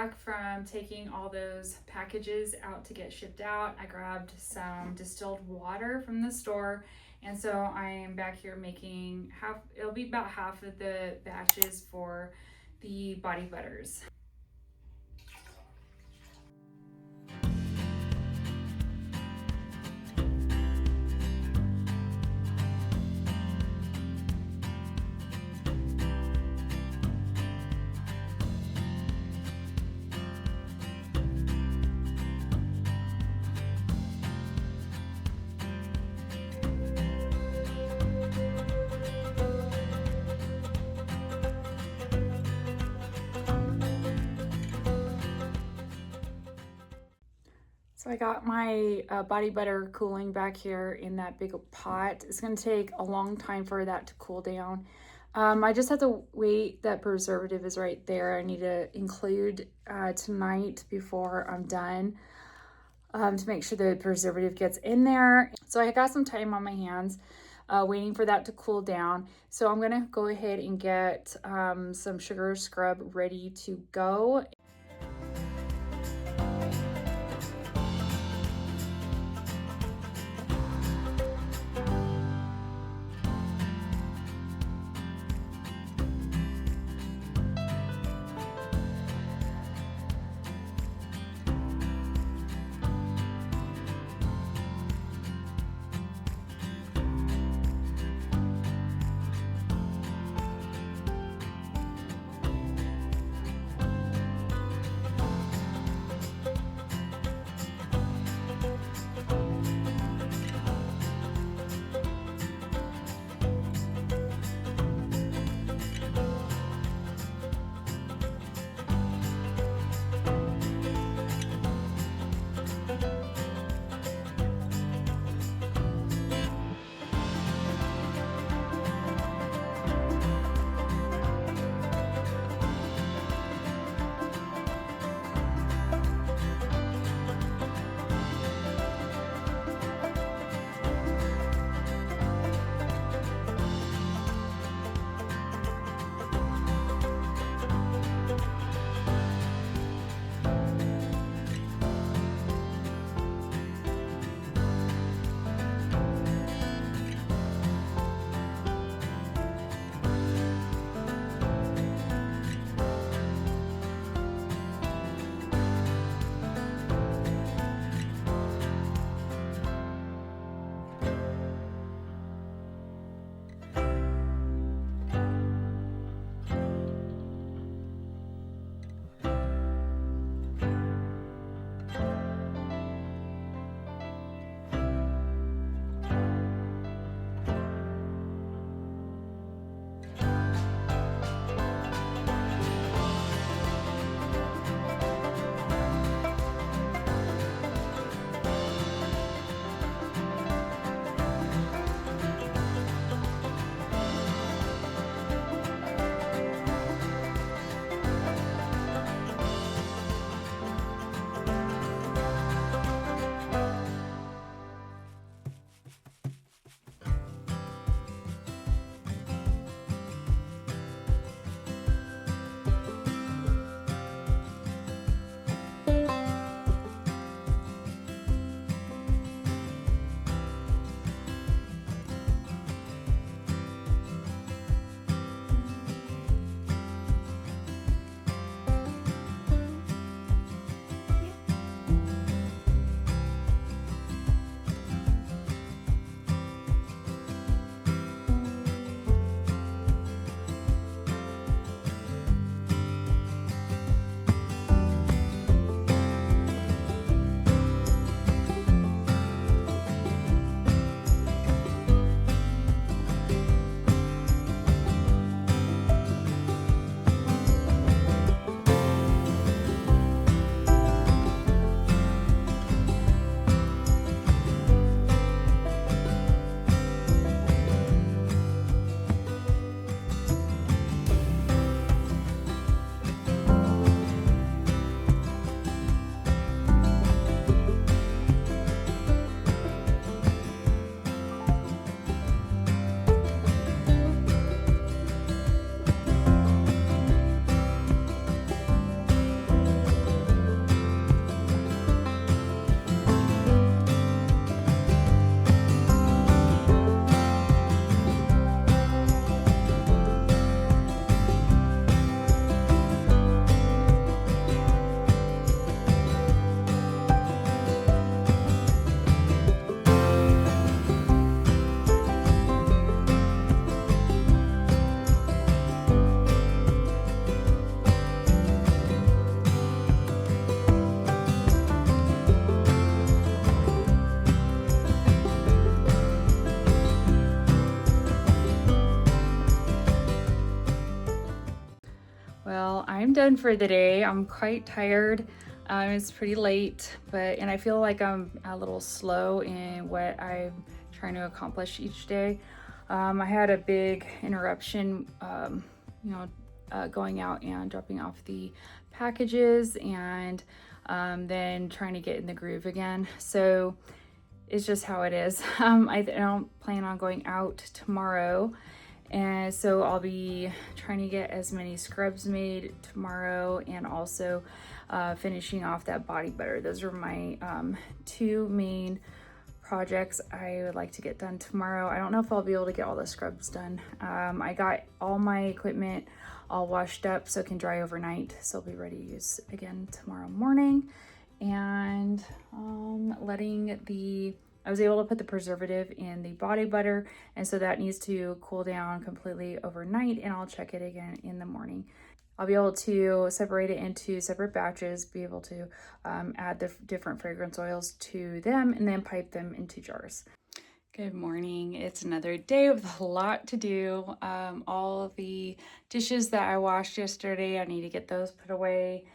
back from taking all those packages out to get shipped out. I grabbed some distilled water from the store, and so I am back here making it'll be about half of the batches for the body butters. So I got my body butter cooling back here in that big pot. It's going to take a long time for that to cool down. I just have to wait. That preservative is right there. I need to include tonight before I'm done to make sure the preservative gets in there. So I got some time on my hands waiting for that to cool down. So I'm going to go ahead and get some sugar scrub ready to go. done for the day. I'm quite tired. It's pretty late, and I feel like I'm a little slow in what I'm trying to accomplish each day. I had a big interruption, going out and dropping off the packages, and then trying to get in the groove again. So it's just how it is. I don't plan on going out tomorrow, and so I'll be trying to get as many scrubs made tomorrow, and also finishing off that body butter. Those are my two main projects I would like to get done tomorrow. I don't know if I'll be able to get all the scrubs done. I got all my equipment all washed up so it can dry overnight, so I'll be ready to use again tomorrow morning. And I was able to put the preservative in the body butter, and so that needs to cool down completely overnight, and I'll check it again in the morning. I'll be able to separate it into separate batches, be able to add the different fragrance oils to them, and then pipe them into jars. Good morning. It's another day with a lot to do. All of the dishes that I washed yesterday, I need to get those put away.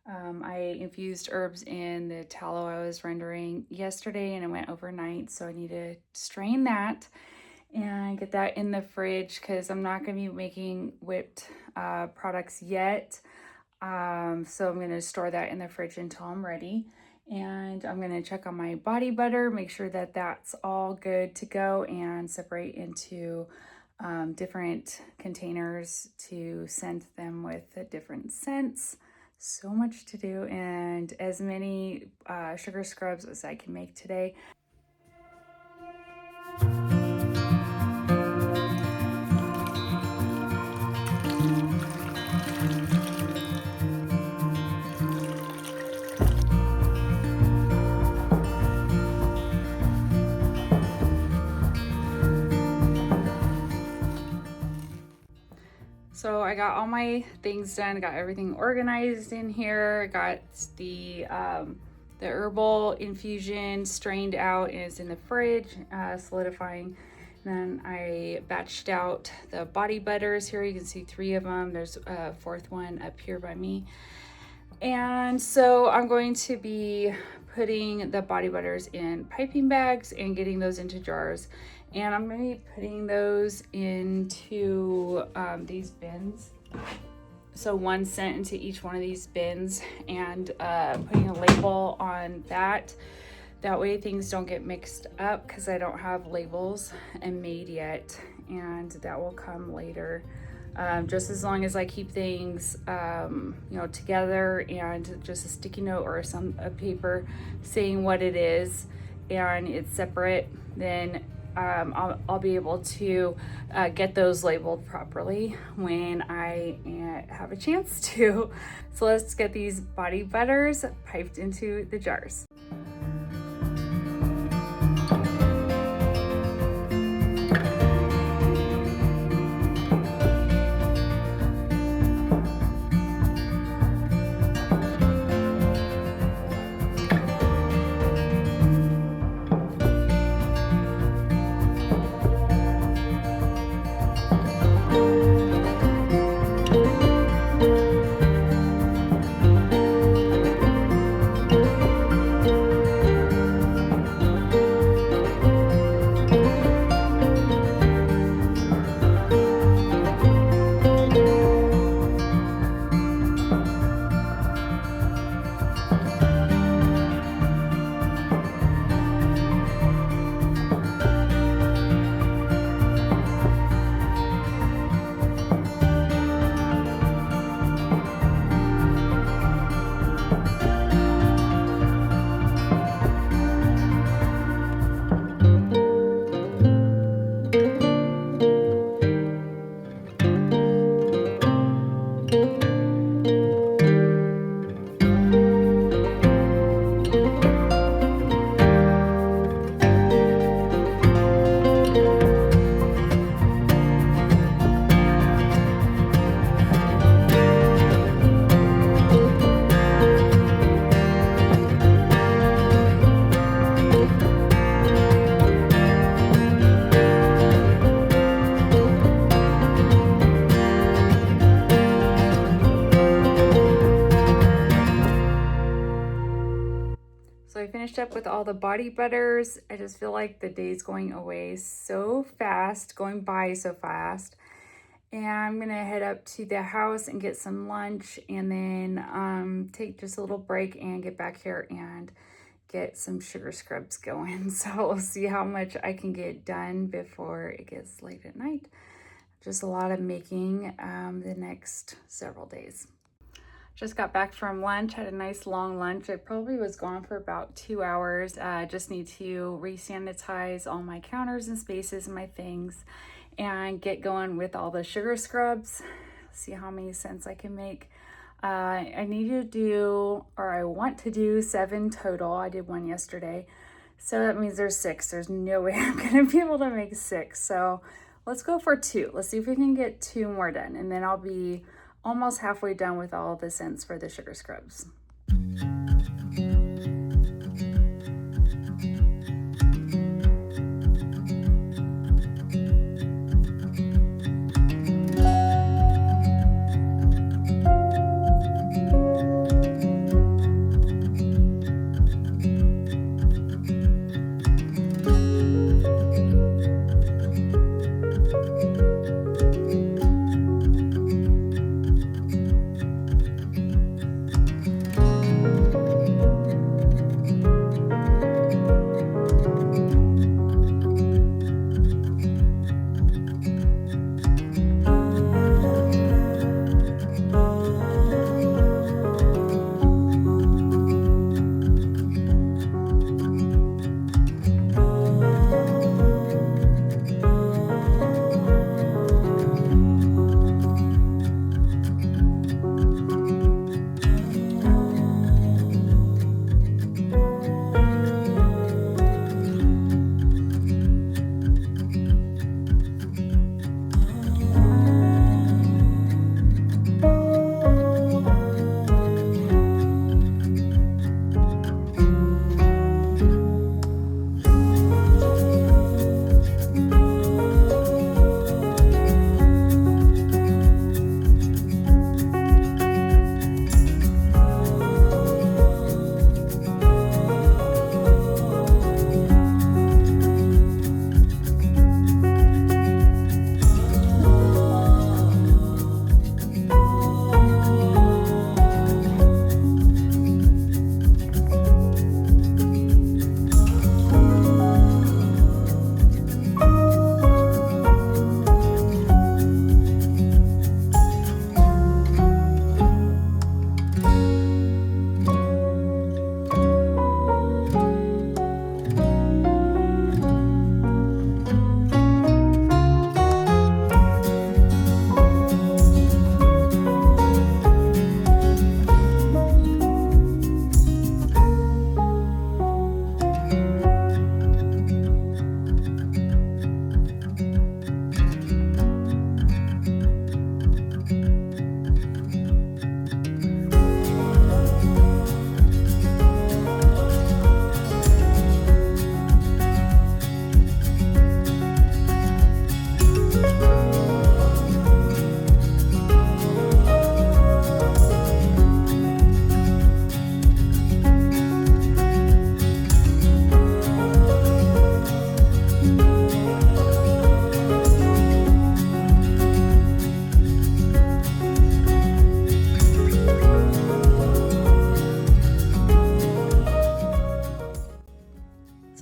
I infused herbs in the tallow I was rendering yesterday, and it went overnight, so I need to strain that and get that in the fridge because I'm not going to be making whipped products yet. So I'm going to store that in the fridge until I'm ready. And I'm going to check on my body butter, make sure that that's all good to go, and separate into different containers to scent them with different scents. So much to do, and as many sugar scrubs as I can make today. So I got all my things done, got everything organized in here, got the herbal infusion strained out and is in the fridge, solidifying. And then I batched out the body butters here. You can see 3 of them. There's a 4th one up here by me. And so I'm going to be putting the body butters in piping bags and getting those into jars. And I'm going to be putting those into these bins. So 1 scent into each one of these bins, and putting a label on that. That way things don't get mixed up, because I don't have labels made yet, and that will come later. Just as long as I keep things together, and just a sticky note or a paper saying what it is, and it's separate, then I'll be able to get those labeled properly when I have a chance to. So let's get these body butters piped into the jars. So I finished up with all the body butters. I just feel like the day's going away so fast, going by so fast. And I'm gonna head up to the house and get some lunch, and then take just a little break and get back here and get some sugar scrubs going. So we'll see how much I can get done before it gets late at night. Just a lot of making the next several days. Just got back from lunch, had a nice long lunch. I probably was gone for about 2 hours. Just need to re-sanitize all my counters and spaces and my things and get going with all the sugar scrubs. See how many cents I can make. I need to do, or I want to do 7 total. I did 1 yesterday. So that means there's 6. There's no way I'm gonna be able to make 6. So let's go for 2. Let's see if we can get 2 more done, and then I'll be almost halfway done with all the scents for the sugar scrubs.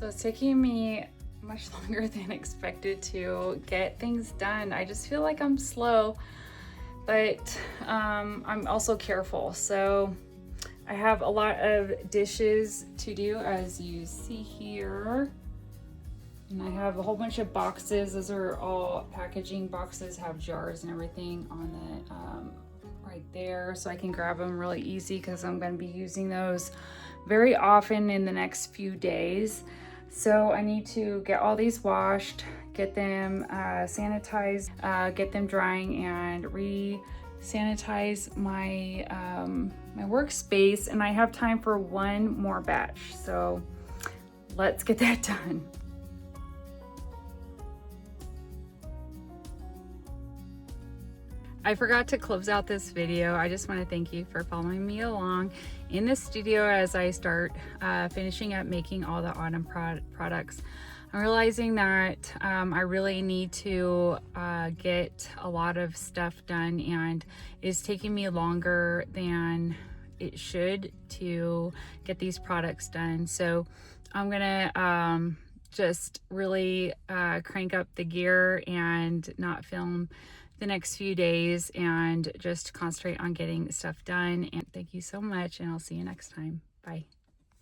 It's taking me much longer than expected to get things done. I just feel like I'm slow, but I'm also careful. So I have a lot of dishes to do, as you see here. And I have a whole bunch of boxes. Those are all packaging boxes, have jars and everything on the right there. So I can grab them really easy because I'm going to be using those very often in the next few days. So I need to get all these washed, get them sanitized, get them drying, and re-sanitize my my workspace. And I have time for one more batch. So let's get that done. I forgot to close out this video. I just want to thank you for following me along. in the studio as I start finishing up making all the autumn products. I'm realizing that I really need to get a lot of stuff done, and it's taking me longer than it should to get these products done. So I'm gonna just really crank up the gear and not film the next few days and just concentrate on getting stuff done. And thank you so much, and I'll see you next time. Bye.